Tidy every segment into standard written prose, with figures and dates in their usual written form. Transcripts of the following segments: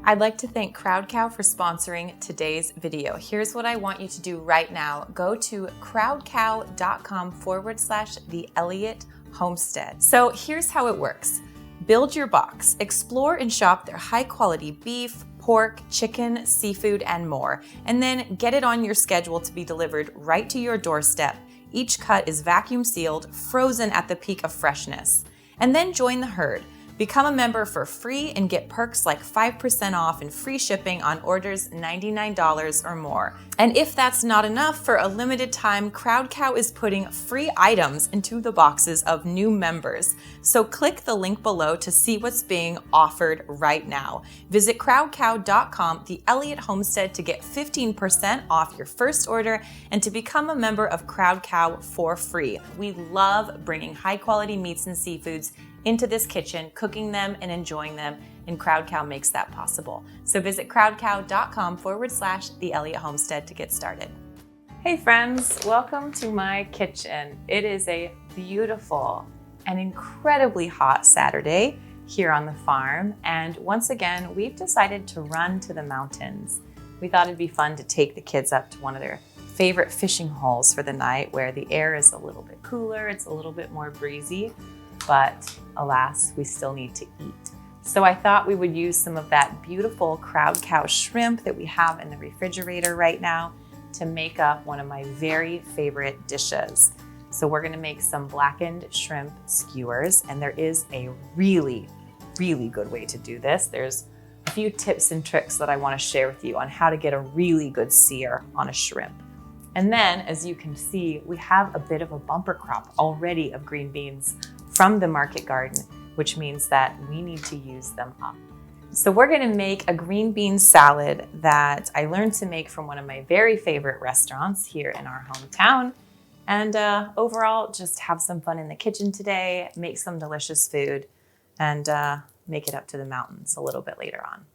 I'd like to thank CrowdCow for sponsoring today's video. Here's what I want you to do right now. Go to crowdcow.com/the Elliott Homestead. So here's how it works. Build your box, explore and shop their high quality beef, pork, chicken, seafood, and more, and then get it on your schedule to be delivered right to your doorstep. Each cut is vacuum sealed, frozen at the peak of freshness. And then join the herd. Become a member for free and get perks like 5% off and free shipping on orders $99 or more. And if that's not enough, for a limited time, CrowdCow is putting free items into the boxes of new members. So click the link below to see what's being offered right now. Visit crowdcow.com, the Elliott Homestead, to get 15% off your first order and to become a member of CrowdCow for free. We love bringing high quality meats and seafoods into this kitchen, cooking them and enjoying them, and CrowdCow makes that possible. So visit crowdcow.com/the Elliott Homestead to get started. Hey friends, welcome to my kitchen. It is a beautiful and incredibly hot Saturday here on the farm, and once again, we've decided to run to the mountains. We thought it'd be fun to take the kids up to one of their favorite fishing holes for the night where the air is a little bit cooler, it's a little bit more breezy, but alas, we still need to eat. So I thought we would use some of that beautiful CrowdCow shrimp that we have in the refrigerator right now to make up one of my very favorite dishes. So we're gonna make some blackened shrimp skewers, and there is a really, really good way to do this. There's a few tips and tricks that I wanna share with you on how to get a really good sear on a shrimp. And then, as you can see, we have a bit of a bumper crop already of green beans from the market garden, which means that we need to use them up. So we're gonna make a green bean salad that I learned to make from one of my very favorite restaurants here in our hometown. And overall, just have some fun in the kitchen today, make some delicious food, and make it up to the mountains a little bit later on.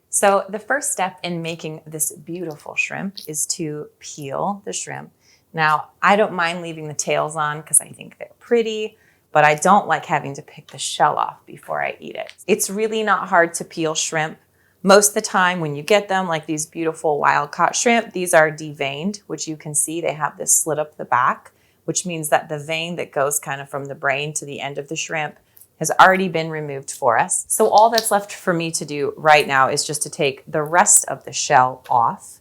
So the first step in making this beautiful shrimp is to peel the shrimp. Now, I don't mind leaving the tails on because I think they're pretty, but I don't like having to pick the shell off before I eat it. It's really not hard to peel shrimp. Most of the time when you get them, like these beautiful wild-caught shrimp, these are deveined, which you can see they have this slit up the back, which means that the vein that goes kind of from the brain to the end of the shrimp has already been removed for us. So all that's left for me to do right now is just to take the rest of the shell off.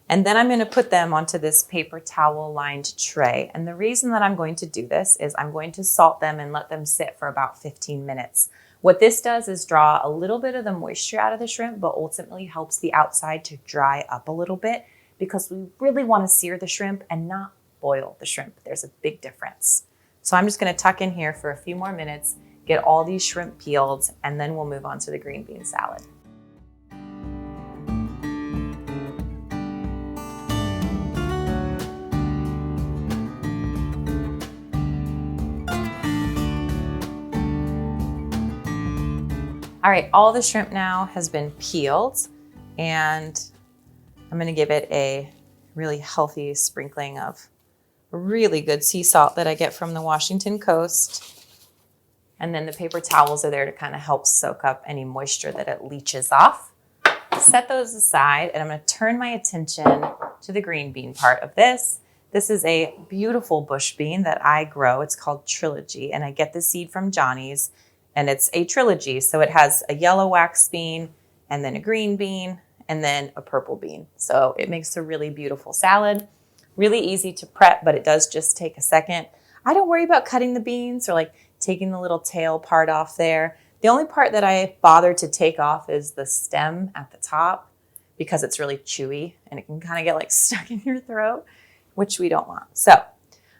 And then I'm gonna put them onto this paper towel lined tray. And the reason that I'm going to do this is I'm going to salt them and let them sit for about 15 minutes. What this does is draw a little bit of the moisture out of the shrimp, but ultimately helps the outside to dry up a little bit because we really wanna sear the shrimp and not boil the shrimp. There's a big difference. So I'm just gonna tuck in here for a few more minutes, get all these shrimp peeled, and then we'll move on to the green bean salad. All right, all the shrimp now has been peeled, and I'm gonna give it a really healthy sprinkling of really good sea salt that I get from the Washington coast. And then the paper towels are there to kind of help soak up any moisture that it leaches off. Set those aside, and I'm gonna turn my attention to the green bean part of this. This is a beautiful bush bean that I grow. It's called Trilogy, and I get the seed from Johnny's. And it's a trilogy, so it has a yellow wax bean, and then a green bean, and then a purple bean. So it makes a really beautiful salad. Really easy to prep, but it does just take a second. I don't worry about cutting the beans or like taking the little tail part off there. The only part that I bother to take off is the stem at the top because it's really chewy and it can kind of get like stuck in your throat, which we don't want. So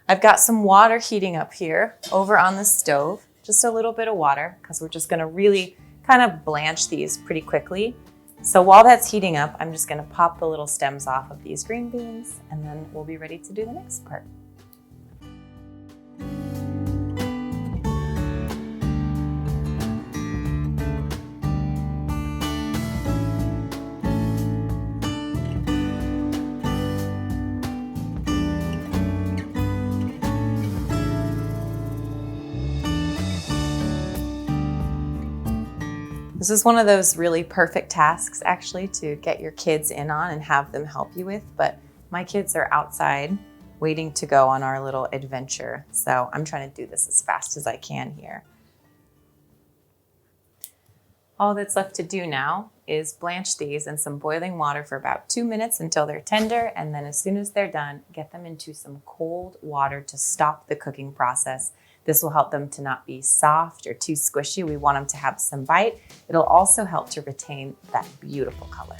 I've got some water heating up here over on the stove. Just a little bit of water because we're just gonna really kind of blanch these pretty quickly. So while that's heating up, I'm just gonna pop the little stems off of these green beans, and then we'll be ready to do the next part. This is one of those really perfect tasks actually to get your kids in on and have them help you with, but my kids are outside waiting to go on our little adventure. So I'm trying to do this as fast as I can here. All that's left to do now is blanch these in some boiling water for about 2 minutes until they're tender, and then as soon as they're done, get them into some cold water to stop the cooking process. This will help them to not be soft or too squishy. We want them to have some bite. It'll also help to retain that beautiful color.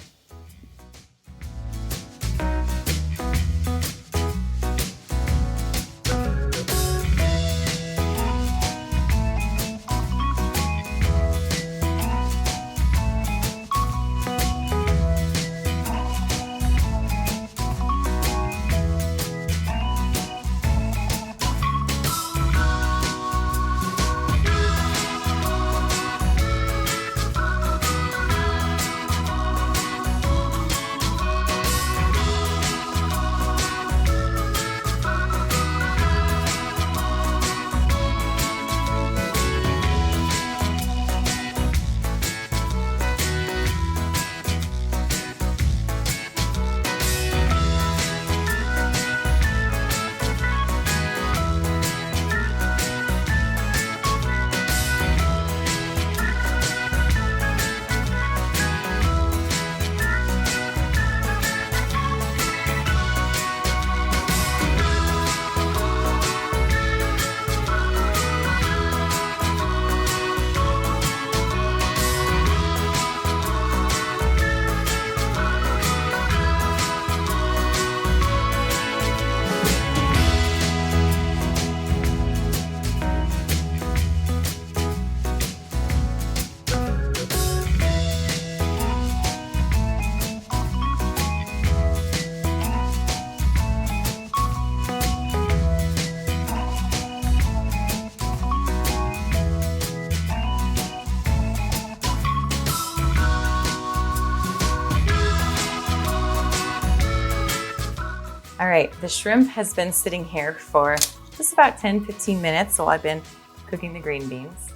All right, the shrimp has been sitting here for just about 10-15 minutes while I've been cooking the green beans.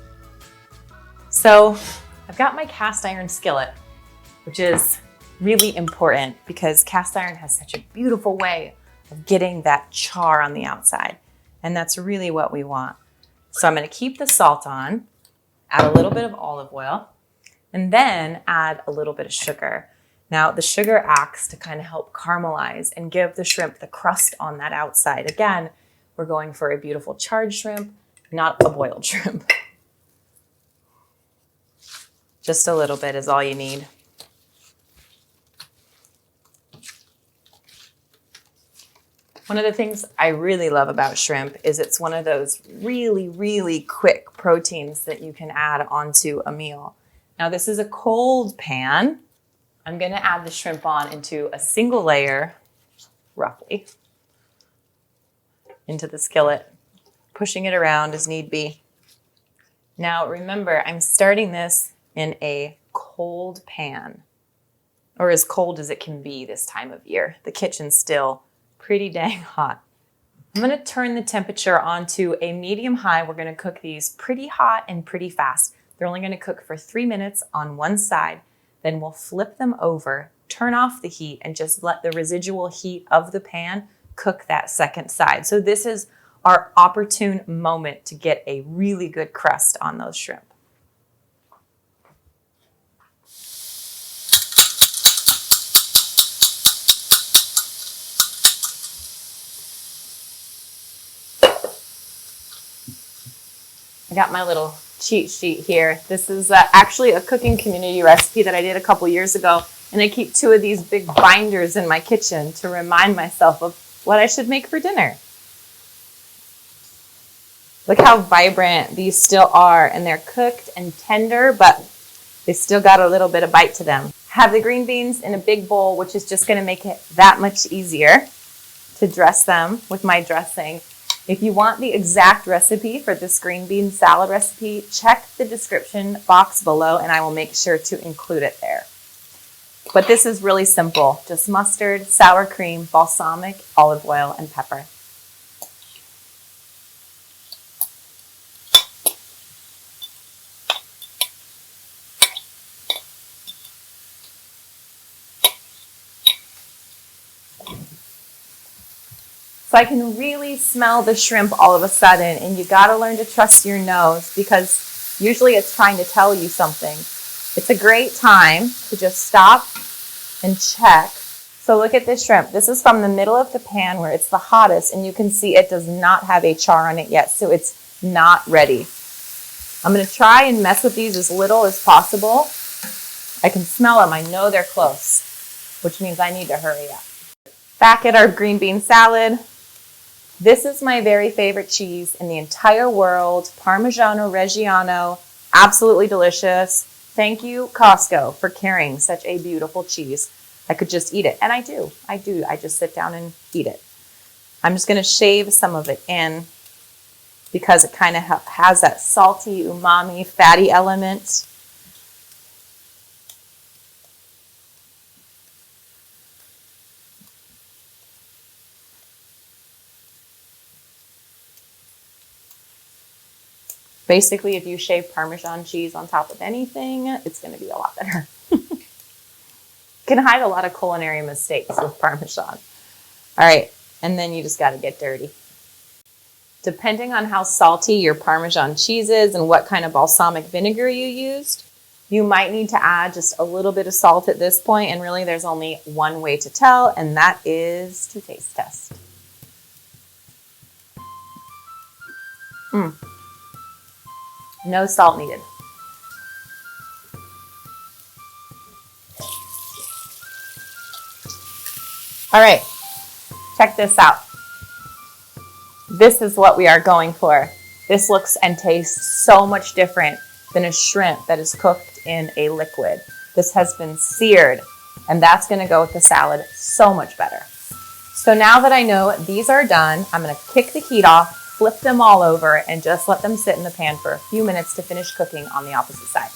So I've got my cast iron skillet, which is really important because cast iron has such a beautiful way of getting that char on the outside. And that's really what we want. So I'm gonna keep the salt on, add a little bit of olive oil, and then add a little bit of sugar. Now, the sugar acts to kind of help caramelize and give the shrimp the crust on that outside. Again, we're going for a beautiful charred shrimp, not a boiled shrimp. Just a little bit is all you need. One of the things I really love about shrimp is it's one of those really, really quick proteins that you can add onto a meal. Now, this is a cold pan. I'm gonna add the shrimp on into a single layer, roughly, into the skillet, pushing it around as need be. Now remember, I'm starting this in a cold pan, or as cold as it can be this time of year. The kitchen's still pretty dang hot. I'm gonna turn the temperature onto a medium high. We're gonna cook these pretty hot and pretty fast. They're only gonna cook for 3 minutes on one side. Then we'll flip them over, turn off the heat, and just let the residual heat of the pan cook that second side. So this is our opportune moment to get a really good crust on those shrimp. I got my little cheat sheet here. This is actually a cooking community recipe that I did a couple years ago, and I keep 2 of these big binders in my kitchen to remind myself of what I should make for dinner. Look how vibrant these still are, and they're cooked and tender, but they still got a little bit of bite to them. Have the green beans in a big bowl, which is just going to make it that much easier to dress them with my dressing. If you want the exact recipe for this green bean salad recipe, check the description box below and I will make sure to include it there. But this is really simple, just mustard, sour cream, balsamic, olive oil, and pepper. So I can really smell the shrimp all of a sudden, and you gotta learn to trust your nose because usually it's trying to tell you something. It's a great time to just stop and check. So look at this shrimp. This is from the middle of the pan where it's the hottest, and you can see it does not have a char on it yet, so it's not ready. I'm gonna try and mess with these as little as possible. I can smell them, I know they're close, which means I need to hurry up. Back at our green bean salad. This is my very favorite cheese in the entire world, Parmigiano Reggiano, absolutely delicious. Thank you, Costco, for carrying such a beautiful cheese. I could just eat it, and I do. I just sit down and eat it. I'm just gonna shave some of it in because it kind of has that salty, umami, fatty element. Basically, if you shave Parmesan cheese on top of anything, it's gonna be a lot better. Can hide a lot of culinary mistakes with Parmesan. All right, and then you just gotta get dirty. Depending on how salty your Parmesan cheese is and what kind of balsamic vinegar you used, you might need to add just a little bit of salt at this point, and really there's only one way to tell, and that is to taste test. No salt needed. All right, check this out. This is what we are going for. This looks and tastes so much different than a shrimp that is cooked in a liquid. This has been seared, and that's gonna go with the salad so much better. So now that I know these are done, I'm gonna kick the heat off, flip them all over, and just let them sit in the pan for a few minutes to finish cooking on the opposite side.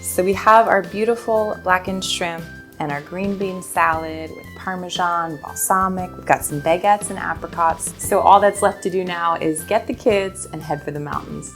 So we have our beautiful blackened shrimp and our green bean salad with Parmesan, balsamic. We've got some baguettes and apricots. So all that's left to do now is get the kids and head for the mountains.